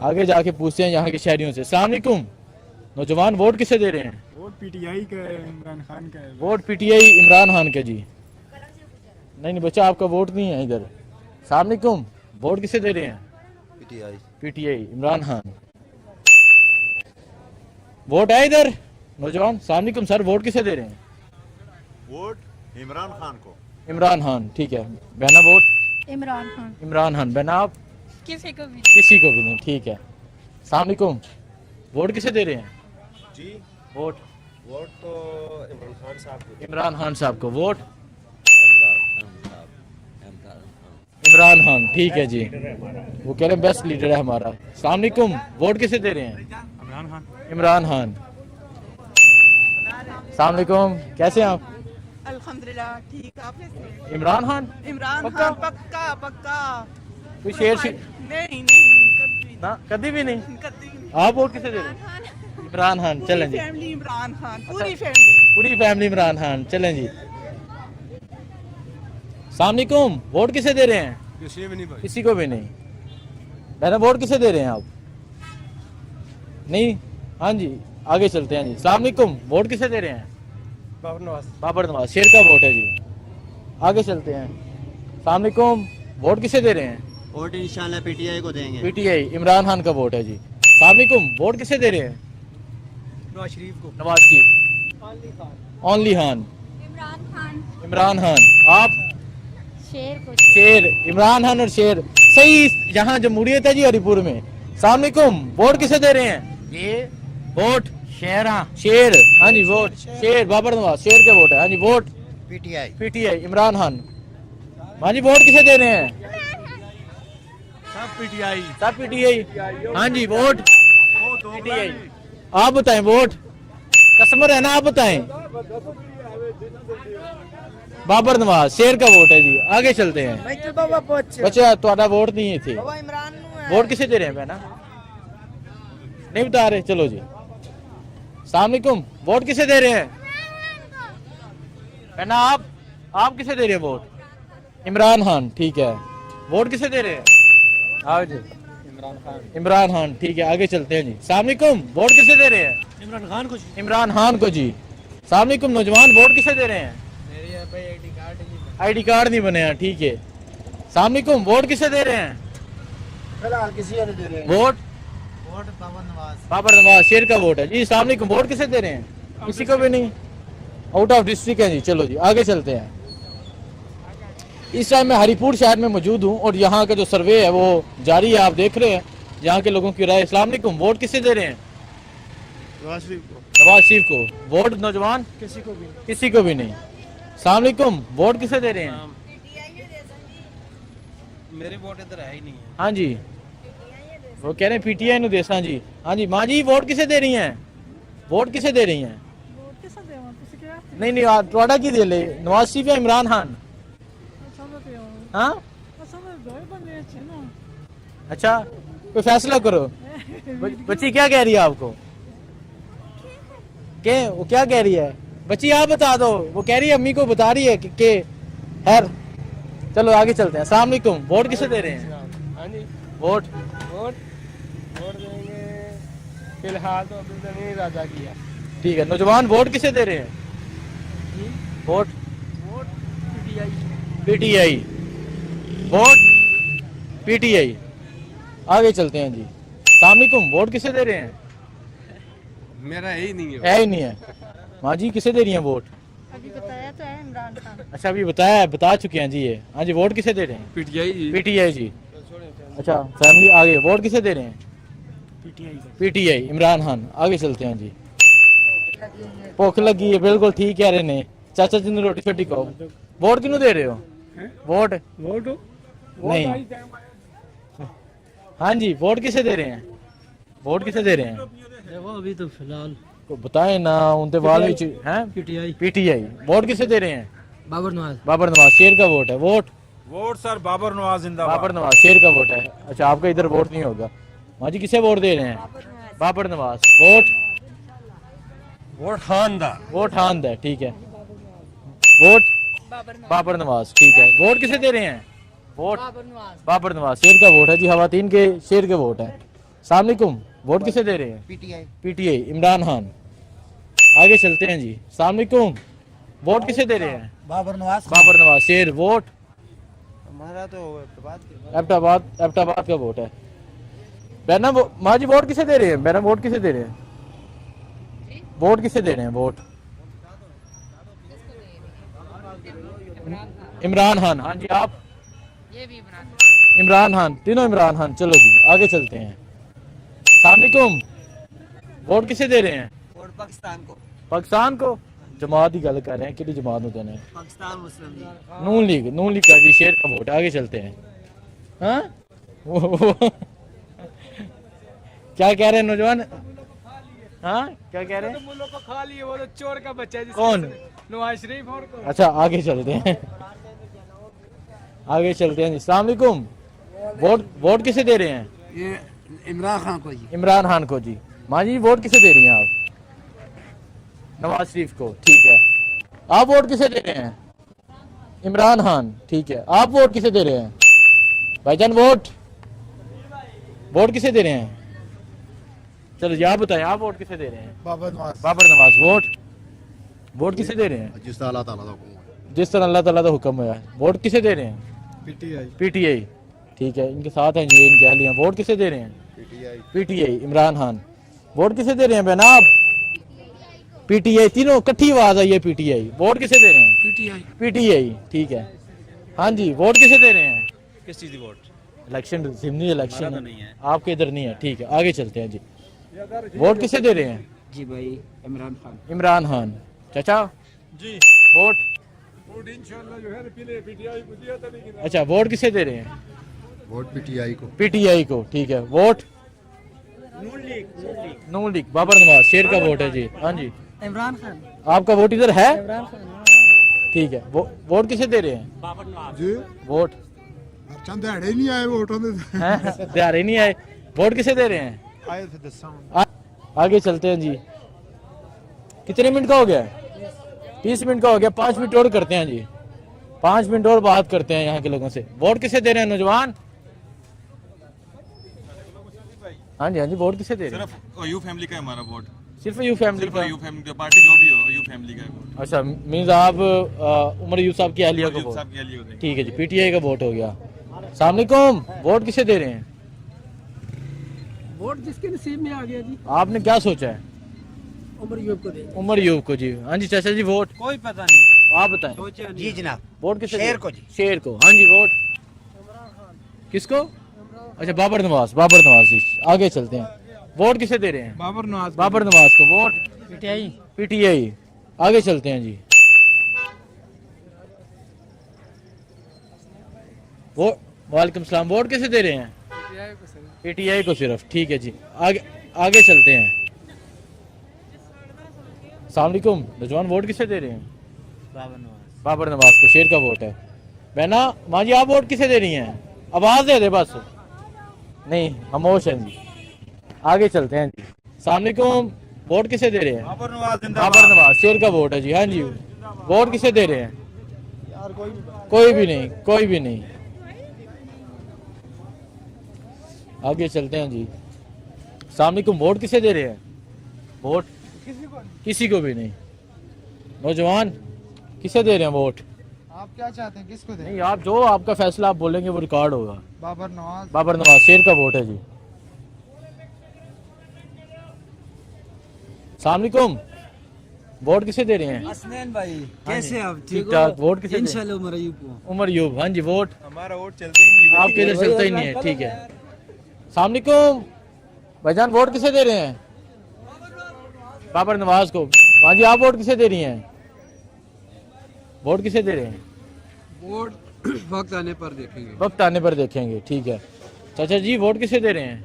आगे जाके पूछते हैं यहाँ के शहरियों से। अस्सलाम वालेकुम, नौजवान वोट किसे दे रहे हैं? वोट पीटीआई का है, इमरान खान का है। वोट पीटीआई इमरान खान का जी। नहीं बच्चा, आपका वोट नहीं है इधर। अस्सलाम वालेकुम, वोट किसे दे रहे हैं? PTI. PTI Imran Khan. Vote है इधर नौजवान। अस्सलाम वालेकुम सर, वोट किसे दे रहे हैं? वोट इमरान खान को। इमरान खान, ठीक है। बहना वोट इमरान खान। इमरान खान। बहना आप? किसी को भी। किसी को भी नहीं, ठीक है। अस्सलाम वालेकुम, वोट किसे दे रहे हैं? जी वोट तो इमरान खान साहब को। इमरान खान साहब को। वोट इमरान खान, ठीक है जी। वो कह रहे हैं बेस्ट लीडर है हमारा। अस्सलाम वालेकुम, वोट किसे दे रहे हैं? इमरान खान। इमरान खान। अस्सलाम वालेकुम, कैसे हैं आप? अल्हम्दुलिल्लाह ठीक। आप कैसे? इमरान खान। इमरान पक्का? खान पक्का पक्का। कोई शेर नहीं कभी ना, कभी भी नहीं। कभी नहीं। आप वोट किसे दे रहे हैं? इमरान खान, चलें जी। फैमिली इमरान खान, पूरी फैमिली। पूरी फैमिली इमरान खान, चलें जी। सलामुअलैकुम, वोट किसे दे रहे हैं? किसी को भी नहीं। बहना वोट किसे दे रहे हैं आप? नहीं, हाँ जी आगे चलते हैं जी। सलामुअलैकुम, वोट किसे दे रहे हैं? बाबर नवाज, शेर का वोट है जी। आगे चलते हैं। सलामुअलैकुम, वोट किसे दे रहे हैं? वोट इंशाल्लाह पीटीआई को देंगे। पीटीआई, इमरान खान का वोट है जी। सलामुअलैकुम, वोट किसे दे रहे हैं? नवाज शरीफ को। नवाज शरीफ, ओनली खान, इमरान खान। आप? शेर को। शेर, इमरान खान और शेर सही। यहाँ जमहूरियत है जी हरिपुर में। सलामुअलैकुम, वोट किसे दे रहे हैं? ये वोट शेर, शेर, हाँ जी वोट शेर, बाबर नवाज, शेर के वोट है। हाँ जी vote PTI. PTI, Imran Khan. हाँ जी वोट किसे दे रहे हैं? सब पीटीआई। सब पीटीआई। हाँ जी वोट पीटीआई। आप बताएं वोट, कस्टमर है ना, आप बताएं। बाबर नवाज, शेर का वोट है जी। आगे चलते हैं। बच्चा तुम्हारा वोट नहीं थे। वोट किसे दे रहे हैं बहना? नहीं बता रहे, चलो जी। सलामुअलैकुम, वोट किसे दे रहे हैं? बहना आप किसे दे रहे हैं वोट? इमरान खान, ठीक है। वोट किसे दे रहे हैं? आओ जी, इमरान खान, ठीक है। आगे चलते हैं जी। सलामुअलैकुम, वोट किसे दे रहे हैं? इमरान खान को। इमरान खान को जी। सलामुअलैकुम नौजवान, वोट किसे दे रहे हैं? आईडी कार्ड नहीं बने हैं, ठीक है। सलामुअलैकुम, वोट किसे दे रहे हैं? फिलहाल किसी को नहीं दे रहे। वोट बाबर नवाज। बाबर नवाज, शेर का वोट है जी। सलामुअलैकुम, वोट किसे दे रहे हैं? किसी को भी नहीं। आउट ऑफ डिस्ट्रिक्ट है जी। चलो जी आगे चलते हैं। इस टाइम मैं हरिपुर शहर में मौजूद हूँ और यहाँ का जो सर्वे है वो जारी है, आप देख रहे हैं यहाँ के लोगों की राय। सलामुअलैकुम, वोट किसे दे रहे हैं? नवाज शरीफ को। नवाज शरीफ को। वोट नौजवान? किसी को भी नहीं। सलामुअलैकुम, वोट किसे दे रहे हैं? मेरे वोट इधर है ही नहीं है। हाँ जी, वो कह रहे हैं पीटीआई नु देसा जी। हाँ जी माँ जी, वोट किसे दे रही हैं? वोट किसे दे रही हैं? नहीं नहीं, थोड़ा की दे ले, नवाज शरीफ या इमरान खान? हाँ अच्छा, कोई फैसला करो। बच्ची क्या कह रही है आपको? वो क्या कह रही है बच्ची? आप बता दो। वो कह रही है अम्मी को बता रही है कि खैर चलो आगे चलते हैं। अस्सलाम वालेकुम, वोट किसे दे रहे हैं? वोट देंगे फिलहाल तो अभी तो नहीं इरादा किया। ठीक है। नौजवान, वोट किसे दे रहे हैं? Vote PTI, vote PTI. आगे चलते हैं जी। अस्सलाम वालेकुम, वोट किसे दे रहे हैं? मेरा यही नहीं है ही नहीं है। माँ जी किसे दे रही हैं वोट? अभी बताया तो है इमरान खान। अच्छा अभी बता चुके हैं जी ये। हाँ जी, वोट किसे दे रहे हैं? पीटीआई जी। अच्छा फैमिली, आगे वोट किसे दे रहे हैं? पीटीआई, इमरान खान। आगे चलते हैं जी। भुख लगी है, बिल्कुल ठीक कह रहे ने। चाचा जी ने रोटी शोटी खाओ। वोट किन्नू दे रहे हो? वोट नहीं। हाँ जी, वोट किसे दे रहे हैं? वोट किसे दे रहे हैं? देखो अभी तो फिलहाल तो बताए ना, उनके बाल में हैं। पीटीआई। वोट किसे दे रहे हैं? बाबर नवाज। बाबर नवाज, शेर का वोट है। वोट सर बाबर नवाज जिंदाबाद। बाबर नवाज, शेर का वोट है। अच्छा आपका इधर वोट नहीं होगा। माँ जी किसे वोट दे रहे हैं? बाबर नवाज। वोट खान दा। वोट खान है, ठीक है। वोट बाबर नवाज, ठीक है। वोट किसे दे रहे हैं? वोट बाबर नवाज, शेर का वोट है जी। खवातीन के शेर के वोट है। अस्सलाम वालेकुम, वोट किसे दे रहे हैं? पीटीआई, इमरान खान। आगे चलते हैं जी। अस्सलाम वालेकुम, वोट किसे दे रहे हैं? बाबर नवाज। बाबर नवाज, शेर। वोट हमारा तो एबटाबाद का वोट है। बहना माँ जी, वोट किसे दे रहे हैं? बहना वोट किसे दे रहे हैं? वोट किसे दे रहे हैं? वोट इमरान खान। हाँ जी, आप? ये भी इमरान खान, तीनों इमरान खान। चलो जी आगे चलते हैं। अस्सलाम वालेकुम, वोट किसे दे रहे हैं? वोट पाकिस्तान को। पाकिस्तान को? जमात की गल कर रहे हैं, कि जमात देना है? पाकिस्तान मुस्लिम लीग। नून लीग का जी, शेर का वोट। आगे चलते हैं। हाँ क्या कह रहे हैं नौजवान? हाँ क्या कह रहे हैं? मुल्लों को खा लिए, वो तो चोर का बच्चा है। कौन? नवाज शरीफ। और अच्छा आगे चलते हैं। आगे चलते हैं जी। अस्सलाम वालेकुम, वोट किसे दे रहे हैं? ये इमरान खान को जी। इमरान खान को जी। माँ जी वोट किसे दे रही हैं आप? नवाज शरीफ को, ठीक है। आप वोट किसे दे रहे हैं? इमरान खान, ठीक है। आप वोट किसे दे रहे हैं भाईजान? वोट किसे दे रहे हैं? चलो जी आप बताएं, आप वोट किसे दे रहे हैं? बाबर नवाज। बाबर नवाज। वोट किसे दे रहे हैं? जिस तरह अल्लाह ताला का हुक्म है। जिस तरह अल्लाह ताला का हुक्म है। वोट किसे दे रहे हैं? पीटीआई, ठीक है। इनके साथ हैं जी, इनके अहलियां। वोट किसे दे रहे हैं? पीटीआई, इमरान खान। वोट किसे दे रहे हैं बहना आप? पीटीआई, तीनों इकट्ठी आवाज आई है पीटीआई। वोट किसे दे रहे हैं? पीटीआई, ठीक है। हाँ जी, वोट किसे दे रहे हैं? किस चीज़ की वोट? इलेक्शन, जिमनी इलेक्शन नहीं है। आपके इधर नहीं है, ठीक है। आगे चलते हैं जी। वोट किसे दे रहे हैं? जी भाई इमरान खान। इमरान खान। चाचा जी वोट इंशाल्लाह जो है पीले पीटीआई को दिया था लेकिन अच्छा, वोट किसे दे रहे हैं? वोट पीटीआई को। पीटीआई को, ठीक है। वोट नून लीग, बाबर नवाज। शेर का वोट है जी। हाँ जी, इमरान खान। आपका वोट इधर है, इमरान खान। ठीक है। वोट किसे दे रहे हैं? बाबर नवाज। जी वोट चंद दिहाड़े नहीं आए वोटों दे। हैं? दिहाड़े नहीं आए। वोट किसे दे रहे हैं? आए थे दसा। आगे चलते हैं जी। कितने मिनट का हो गया? 30 मिनट का हो गया। 5 मिनट और करते हैं जी। 5 मिनट और बात करते हैं यहाँ के लोगों से। वोट किसे दे रहे हैं नौजवान? हाँ जी, हाँ जी, वोट किसे दे रहे हैं? सिर्फ यू फैमिली का है हमारा वोट। सिर्फ यू फैमिली सिर्फ का? यू फैमिली का, पार्टी जो भी हो यू फैमिली का है वोट। अच्छा, मीन्स आप उमर यूसुफ साहब की अहलिया को यूसुफ वोट, साहब के लिए होते हैं। ठीक है जी। पीटीआई का वोट हो गया। सलामकुम, वोट किसे दे रहे हैं? वोट जिसके नसीब में आ गया जी, आपने क्या सोचा है? उमर यूब को दे। उमर यूब को जी। हाँ जी चाचा जी, वोट कोई पता नहीं। आप बताएं। जी जनाब। वोट किसे? शेर को जी। शेर को, हाँ जी। वोट किसको? अच्छा, बाबर नवाज। बाबर नवाज जी। आगे चलते हैं। वोट किसे दे रहे हैं? बाबर नवाज। बाबर नवाज को। Vote PTI. पीटीआई। आगे चलते हैं जी। वो वालेकुम सलाम। वोट किसे दे रहे हैं? पीटीआई को सिर्फ, ठीक है जी। आगे चलते हैं। सलामकुम नौजवान, वोट किसे दे रहे हैं? बाबर नवाज। बाबर नवाज को। शेर का वोट है। बहना माँ जी, आप वोट किसे दे रही हैं? आवाज दे दे बस। नहीं, खामोश हैं जी। आगे चलते हैं जी। सलामकुम, वोट किसे दे रहे हैं? बाबर नवाज। बाबर नवाज। शेर का वोट है जी। हाँ जी, वोट किसे दे रहे हैं? कोई भी नहीं, कोई भी नहीं। आगे चलते हैं जी। सलामकुम, वोट किसे दे रहे हैं? वोट किसी को भी नहीं। नौजवान किसे दे रहे हैं वोट? आप क्या चाहते हैं, किसको दें? नहीं, आप जो आपका फैसला आप बोलेंगे वो रिकॉर्ड होगा। बाबर नवाज। बाबर नवाज। शेर का वोट है जी। सलामकुम, वोट किसे दे रहे हैं? हसनैन भाई कैसे आप? ठीक ठाक। वोट किसे? इंशाल्लाह उमर यूब को। उमर यूब। हाँ जी, वोट हमारा वोट चलता ही नहीं। आपके इधर चलता ही नहीं है, ठीक है। सलामकुम भाईजान, वोट किसे दे रहे हैं? बाबर नवाज को। हाँ जी, आप वोट किसे दे रही हैं? वोट किसे दे रहे हैं? वोट वक्त आने पर देखेंगे। वक्त आने पर देखेंगे, ठीक है। चाचा जी, वोट किसे दे रहे हैं?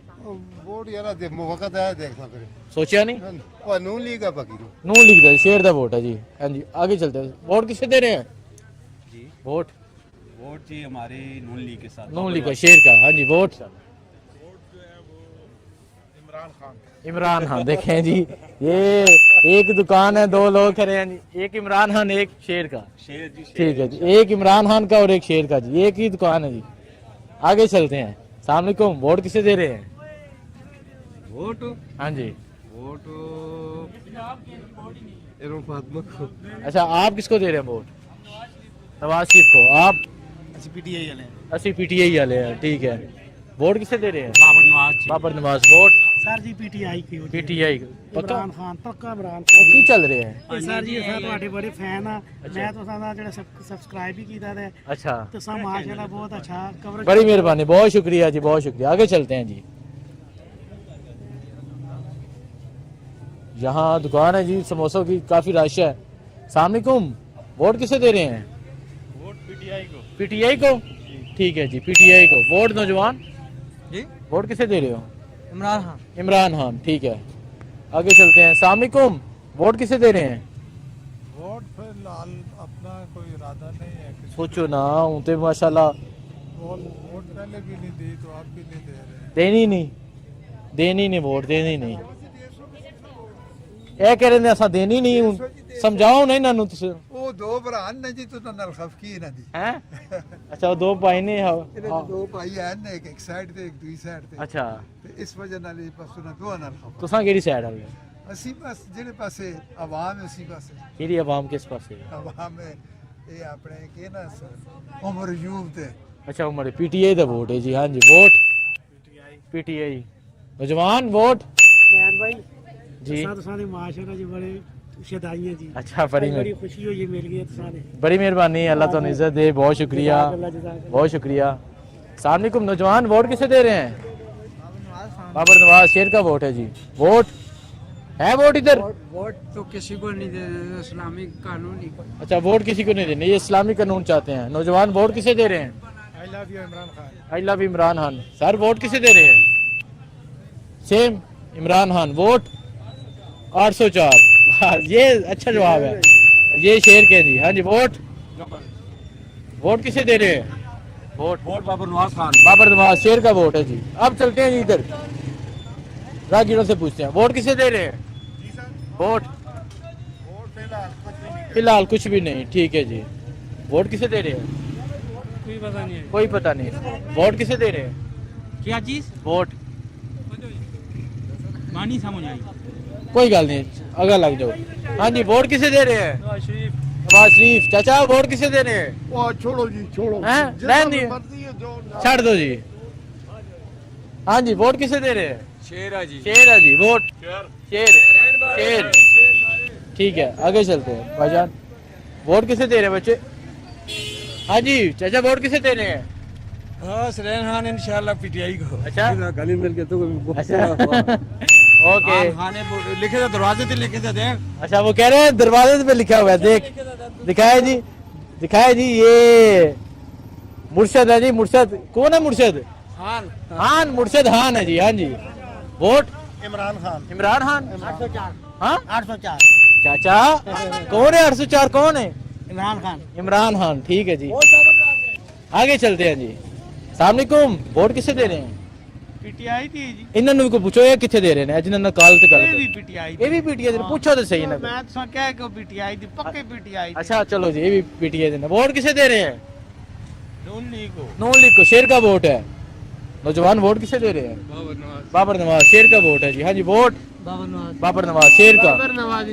वोट यार वक्त आया देखना फिर। सोचा नहीं? ਉਹ ਨੂੰ ਲੀਗ ਆ ਬਾਕੀ ਨੂੰ। नून लिख दे। शेर का वोट है जी। हाँ जी, आगे चलते हैं। वोट किसे दे रहे हैं? जी वोट वोट जी हमारी नून लीग के साथ। नून लिखा शेर का। हाँ जी, वोट इमरान खान। देखें जी, ये एक दुकान है, दो लोग खड़े हैं जी। एक इमरान खान, एक शेर का। शेर जी। ठीक है जी, एक इमरान खान का और एक शेर का जी। एक ही दुकान है जी। आगे चलते हैं। सलामकुम, वोट किसे दे रहे हैं? वोट हाँ जी। वोट एरों फातिमा को। अच्छा, आप किसको दे रहे हैं वोट? नवाज शरीफ को। आप? अच्छा पीटीआई वाले। अस्सी पीटीआई वाले हैं, ठीक है। वोट किसे दे रहे हैं? बाबर नवाज। बाबर नवाज। वोट सर जी पीटीआई की। पीटीआई पक्का? इमरान खान पक्का इमरान ਉਹ ਕੀ ਚੱਲ ਰਿਹਾ ਹੈ? ਸਰ ਜੀ ਅਸੀਂ ਤੁਹਾਡੇ ਬੜੇ ਫੈਨ ਆ। ਮੈਂ ਤੁਹਾਡਾ ਦਾ ਜਿਹੜਾ ਸਬਸਕ੍ਰਾਈਬ ਵੀ ਕੀਤਾ ਹੈ अच्छा, ਤੇ ਸਭ ਮਾਸ਼ਾਅੱਲਾ ਬਹੁਤ ਅੱਛਾ ਕਵਰੇਜ। बड़ी मेहरबानी, बहुत शुक्रिया जी, बहुत शुक्रिया। आगे चलते हैं जी। यहाँ दुकान है जी समोसों की, काफी रश है। सलामकुम, वोट किसे दे रहे हैं? वोट पीटीआई को। पीटीआई को, ठीक है जी। पीटीआई को। वोट नौजवान जी वोट किसे दे रहे हो? इमरान खान। इमरान खान, ठीक है। आगे चलते हैं। सलामकुम, वोट किसे दे रहे हैं? वोट फिलहाल अपना कोई इरादा नहीं है। सोचो ना, उनते माशाल्लाह वोट पहले भी नहीं दी तो आप भी नहीं दे रहे। देनी नहीं, देनी नहीं, वोट देनी नहीं। ਇਹ ਕਹ ਰਹੇ ਨੇ ਅਸਾਂ ਦੇਣੀ ਨਹੀਂ ਹੁਣ ਸਮਝਾਓ ਨਾ ਇਹਨਾਂ ਨੂੰ ਤੁਸੀਂ ਉਹ ਦੋ ਭਰਾ ਨੇ ਜੀ ਤੁਸੀਂ ਨਾਲ ਖਫਕੀ ਇਹਨਾਂ ਦੀ ਹੈ ਅੱਛਾ ਉਹ ਦੋ ਭਾਈ ਨੇ ਇਹਨਾਂ ਦੇ ਦੋ ਭਾਈ ਹਨ ਇੱਕ ਸਾਈਡ ਤੇ ਇੱਕ ਦੂਜੀ ਸਾਈਡ ਤੇ ਅੱਛਾ ਤੇ ਇਸ ਵਜ੍ਹਾ ਨਾਲ ਇਹ ਬਸ ਉਹਨਾਂ ਦੋਵਾਂ ਨਾਲ ਖਫ ਤੁਸੀਂ ਕਿਹੜੀ ਸਾਈਡ ਆ ਗਏ ਅਸੀਂ ਬਸ ਜਿਹੜੇ ਪਾਸੇ ਆਵਾਮ ਅਸੀਂ ਪਾਸੇ ਕਿਹੜੀ ਆਵਾਮ ਕਿਸ ਪਾਸੇ ਆਵਾਮ ਇਹ ਆਪਣੇ ਕੀ ਨਾ ਉਮਰ ਯੂਬ ਤੇ अच्छा उमर पीटीआई का वोट है जी हाँ जी वोट पीटीआई नौजवान वोट नैन भाई जी सारे माशरा जी बड़े शदाइयां जी अच्छा बड़ी खुशी हुई मिल गई सारे बड़ी मेहरबानी अल्लाह तो इज्जत दे बहुत शुक्रिया बहुत शुक्रिया अस्सलाम वालेकुम नौजवान वोट किसे दे रहे हैं बाबर नवाज शेर का वोट है जी वोट है वोट इधर वोट तो किसी को नहीं देना इस्लामिक कानून ही अच्छा वोट किसी को नहीं देने ये इस्लामी कानून चाहते हैं नौजवान वोट किसे दे रहे हैं I love you Imran Khan I love Imran Khan sir vote किसे दे रहे हैं सेम इमरान खान वोट 804 ये अच्छा जवाब है ये शेर के जी हाँ जी वोट वोट किसे दे रहे हैं वोट बाबर नवाज खान बाबर नवाज शेर का वोट है जी अब चलते हैं जी इधर राहगीरों से पूछते हैं वोट किसे दे रहे हैं वोट फिलहाल कुछ भी नहीं ठीक है जी वोट किसे दे रहे हैं कोई पता नहीं है कोई पता नहीं वोट किसे दे रहे हैं क्या चीज़ वोट मानी समझ आई कोई गल नहीं अगर लग जाओ हाँ जी वोट किसे दे रहे हैं नवाज शरीफ चाचा वोट किसे दे रहे हैं ਉਹ ਛੋੜੋ ਜੀ ਛੋੜੋ हैं रहने दिए ਮਰਜ਼ੀ ਹੈ ਜੋ छाड़ दो जी हाँ जी वोट किसे दे रहे हैं शेर है जी शेर है जी वोट शेर शेर ठीक है आगे चलते हैं भाईजान वोट किसे दे रहे हैं बच्चे हाँ जी चाचा वोट किसे दे रहे हैं हाँ सलेन खान इंशाल्लाह पीटीआई को अच्छा गली मिल के तो अच्छा ओके खाने लिखे थे दरवाजे पे लिखे थे देख अच्छा वो कह रहे हैं दरवाजे पे लिखा हुआ है देख दिखाए जी ये मुर्शद है जी मुर्शद कौन है मुर्शद हान मुर्शद हान है जी हाँ जी वोट इमरान खान इमरान खान 804 हाँ 804 चाचा कौन है 804 कौन है इमरान खान इमरान खान ठीक है जी आगे चलते हैं जी अस्सलाम वालेकुम वोट किसे दे रहे हैं पीटीआई थी जी इन्होंने को पूछो ये किथे दे रहे हैं जिन्होंने कल ते गल पीटीआई ये भी पीटीआई पूछो तो सही ना मैं तो क्या को पीटीआई थी पक्के पीटीआई अच्छा चलो जी ये भी पीटीआई देना वोट किसे दे रहे हैं नून लीग को नून लीग को शेर का वोट है नौजवान वोट किसे दे रहे हैं बाबर नवाज शेर का वोट है जी हाँ जी वोट बाबर नवाज शेर का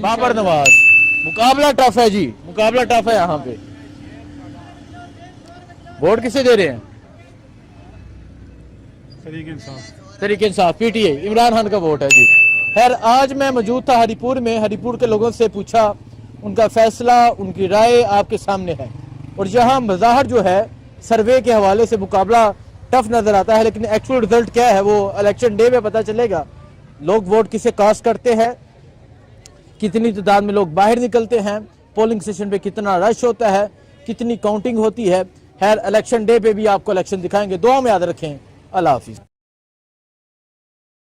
बाबर नवाज मुकाबला टफ है जी मुकाबला टफ है यहाँ पे वोट किसे दे रहे हैं तरीके इंसाफ पीटीआई इमरान खान का वोट है जी खैर आज मैं मौजूद था हरिपुर में हरिपुर के लोगों से पूछा उनका फैसला उनकी राय आपके सामने है और यहाँ मज़ाहर जो है सर्वे के हवाले से मुकाबला टफ नजर आता है लेकिन एक्चुअल रिजल्ट क्या है वो इलेक्शन डे में पता चलेगा लोग वोट किसे कास्ट करते हैं कितनी तादाद में लोग बाहर निकलते हैं पोलिंग स्टेशन पे कितना रश होता है कितनी काउंटिंग होती है खैर इलेक्शन डे पे भी आपको इलेक्शन दिखाएंगे दुआ में याद रखें अल्लाह हाफिज।